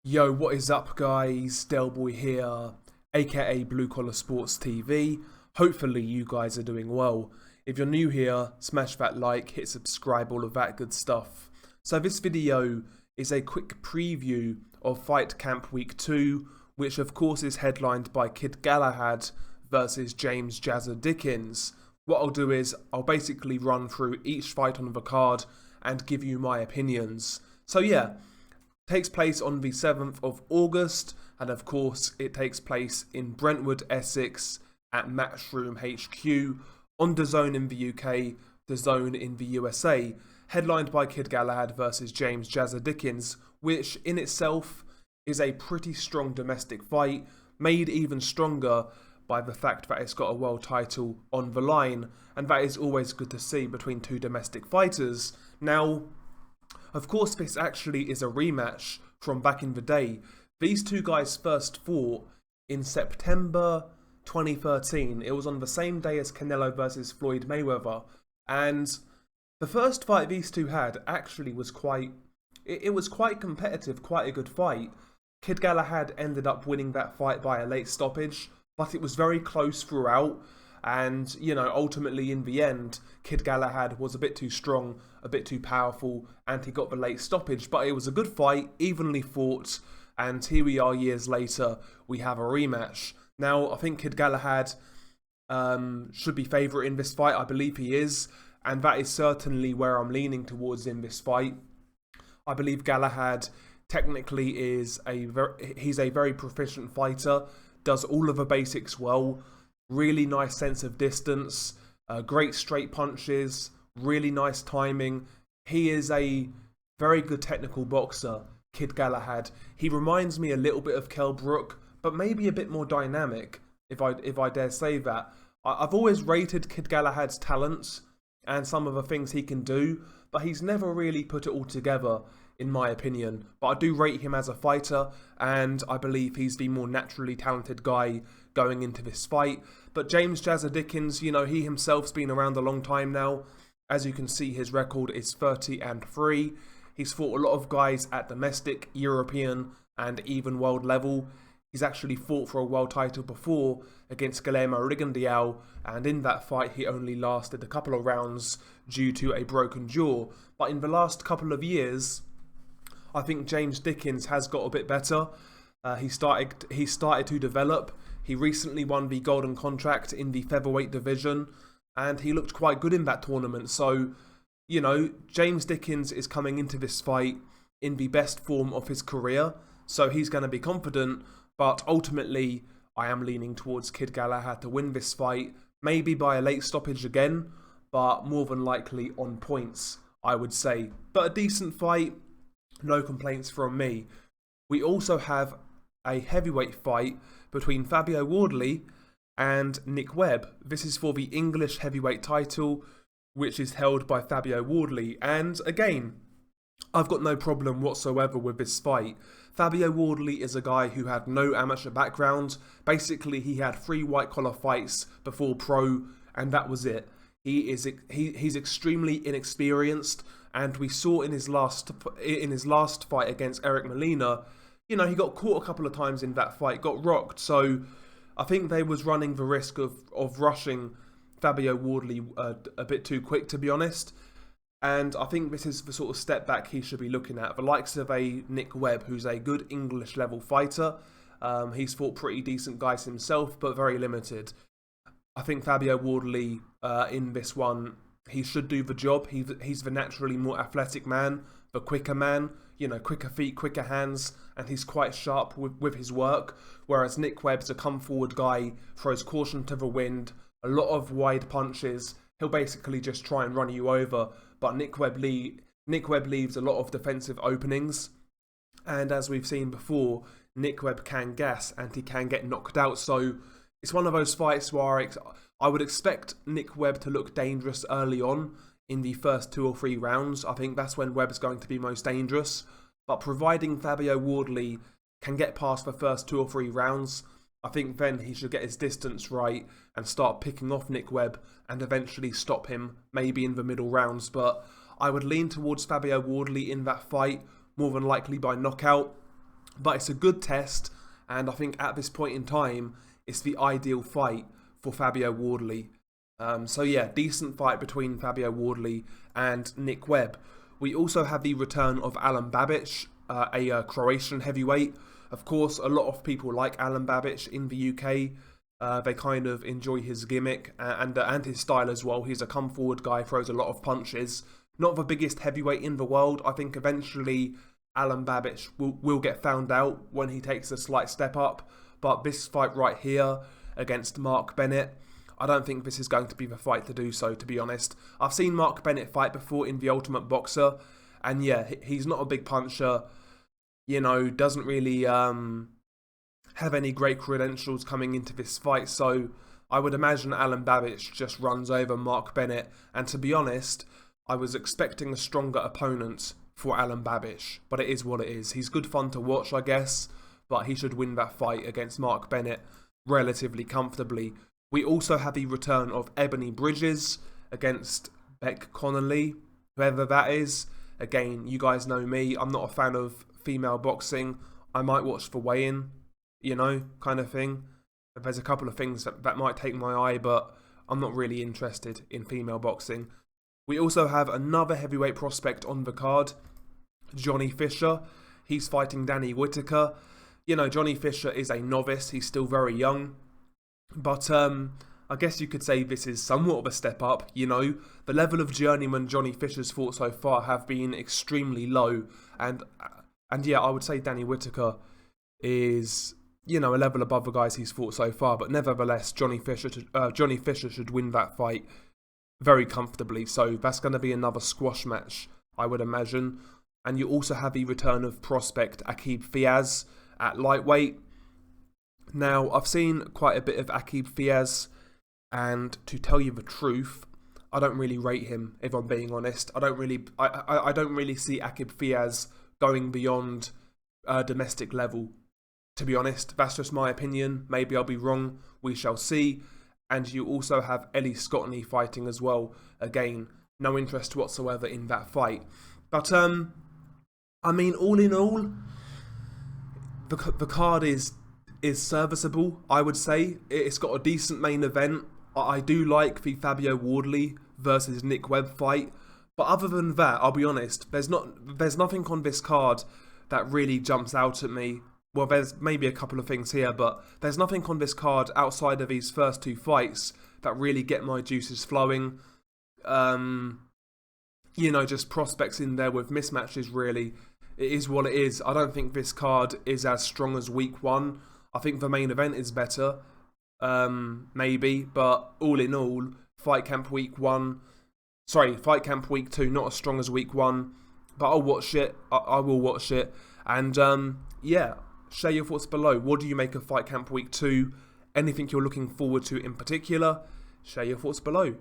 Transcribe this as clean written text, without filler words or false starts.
Yo, what is up guys? Delboy here, aka Blue Collar Sports TV. Hopefully you guys are doing well. If you're new here, smash that like, hit subscribe, all of that good stuff. So this video is a quick preview of Fight Camp Week 2, which of course is headlined by Kid Galahad versus James Jazza Dickens. What I'll do is I'll basically run through each fight on the card and give you my opinions. So yeah, takes place on the 7th of August, and of course it takes place in Brentwood, Essex at Matchroom HQ on DAZN in the UK, DAZN in the USA, headlined by Kid Galahad versus James Jazza Dickens, which in itself is a pretty strong domestic fight, made even stronger by the fact that it's got a world title on the line, and that is always good to see between two domestic fighters. Now, of course, this actually is a rematch from back in the day. These two guys first fought in September 2013. It was on the same day as Canelo versus Floyd Mayweather. And the first fight these two had actually was quite competitive, quite a good fight. Kid Galahad ended up winning that fight by a late stoppage, but it was very close throughout. And, you know, ultimately in the end, Kid Galahad was a bit too strong, a bit too powerful, and he got the late stoppage. But it was a good fight, evenly fought, and here we are years later, we have a rematch. Now, I think Kid Galahad should be favourite in this fight. I believe he is, and that is certainly where I'm leaning towards in this fight. I believe Galahad technically he's a very proficient fighter, does all of the basics well. Really nice sense of distance, great straight punches, really nice timing. He is a very good technical boxer, Kid Galahad. He reminds me a little bit of Kell Brook, but maybe a bit more dynamic, if I dare say that. I've always rated Kid Galahad's talents and some of the things he can do, but he's never really put it all together, in my opinion. But I do rate him as a fighter, and I believe he's the more naturally talented guy going into this fight. But James Jazza Dickens, you know, he himself's been around a long time now. As you can see, his record is 30-3. He's fought a lot of guys at domestic, European, and even world level. He's actually fought for a world title before against Guillermo Rigondeaux, and in that fight he only lasted a couple of rounds due to a broken jaw. But in the last couple of years, I think James Dickens has got a bit better. He started to develop. He recently won the Golden Contract in the featherweight division, and he looked quite good in that tournament. So, you know, James Dickens is coming into this fight in the best form of his career, so he's going to be confident. But ultimately, I am leaning towards Kid Galahad to win this fight, maybe by a late stoppage again, but more than likely on points, I would say. But a decent fight, no complaints from me. We also have a heavyweight fight between Fabio Wardley and Nick Webb. This is for the English heavyweight title, which is held by Fabio Wardley. And again, I've got no problem whatsoever with this fight. Fabio Wardley is a guy who had no amateur background. Basically, he had 3 white-collar fights before pro, and that was it. He's extremely inexperienced, and we saw in his last fight against Eric Molina, you know, he got caught a couple of times in that fight, got rocked. So I think they was running the risk of rushing Fabio Wardley a bit too quick, to be honest. And I think this is the sort of step back he should be looking at. The likes of a Nick Webb, who's a good English level fighter. He's fought pretty decent guys himself, but very limited. I think Fabio Wardley in this one, he should do the job. He's the naturally more athletic man, the quicker man, you know, quicker feet, quicker hands, and he's quite sharp with his work. Whereas Nick Webb's a come forward guy, throws caution to the wind, a lot of wide punches. He'll basically just try and run you over. But Nick Webb leaves a lot of defensive openings, and as we've seen before, Nick Webb can gas and he can get knocked out. So it's one of those fights where I would expect Nick Webb to look dangerous early on in the first 2 or 3 rounds. I think that's when Webb's going to be most dangerous. But providing Fabio Wardley can get past the first 2 or 3 rounds, I think then he should get his distance right and start picking off Nick Webb and eventually stop him, maybe in the middle rounds. But I would lean towards Fabio Wardley in that fight, more than likely by knockout. But it's a good test, and I think at this point in time, it's the ideal fight for Fabio Wardley. So yeah, decent fight between Fabio Wardley and Nick Webb. We also have the return of Alen Babic, a Croatian heavyweight. Of course, a lot of people like Alen Babic in the UK. They kind of enjoy his gimmick and his style as well. He's a come forward guy, throws a lot of punches. Not the biggest heavyweight in the world. I think eventually Alen Babic will get found out when he takes a slight step up. But this fight right here against Mark Bennett, I don't think this is going to be the fight to do so, to be honest. I've seen Mark Bennett fight before in The Ultimate Boxer, and yeah, he's not a big puncher, you know, doesn't really have any great credentials coming into this fight, so I would imagine Alen Babic just runs over Mark Bennett, and to be honest, I was expecting a stronger opponent for Alen Babic, but it is what it is. He's good fun to watch, I guess, but he should win that fight against Mark Bennett relatively comfortably. We also have the return of Ebony Bridges against Beck Connolly, whoever that is. Again, you guys know me, I'm not a fan of female boxing. I might watch the weigh-in, you know, kind of thing. There's a couple of things that might take my eye, but I'm not really interested in female boxing. We also have another heavyweight prospect on the card, Johnny Fisher. He's fighting Danny Whitaker. You know, Johnny Fisher is a novice, he's still very young. But I guess you could say this is somewhat of a step up, you know. The level of journeyman Johnny Fisher's fought so far have been extremely low. And yeah, I would say Danny Whitaker is, you know, a level above the guys he's fought so far. But nevertheless, Johnny Fisher should win that fight very comfortably. So that's going to be another squash match, I would imagine. And you also have the return of prospect Aqib Fiaz at lightweight. Now, I've seen quite a bit of Aqib Fiaz, and to tell you the truth, I don't really rate him, if I'm being honest. I don't really see Aqib Fiaz going beyond domestic level, to be honest. That's just my opinion. Maybe I'll be wrong. We shall see. And you also have Ellie Scottney fighting as well. Again, no interest whatsoever in that fight. But, I mean, all in all, the card is serviceable, I would say. It's got a decent main event. I do like the Fabio Wardley versus Nick Webb fight. But other than that, I'll be honest, there's nothing on this card that really jumps out at me. Well, there's maybe a couple of things here, but there's nothing on this card outside of these first two fights that really get my juices flowing. You know, just prospects in there with mismatches, really. It is what it is. I don't think this card is as strong as week one. I think the main event is better, maybe, but all in all, Fight Camp Week 2, not as strong as Week 1, but I'll watch it, I will watch it, and yeah, share your thoughts below. What do you make of Fight Camp Week 2? Anything you're looking forward to in particular? Share your thoughts below.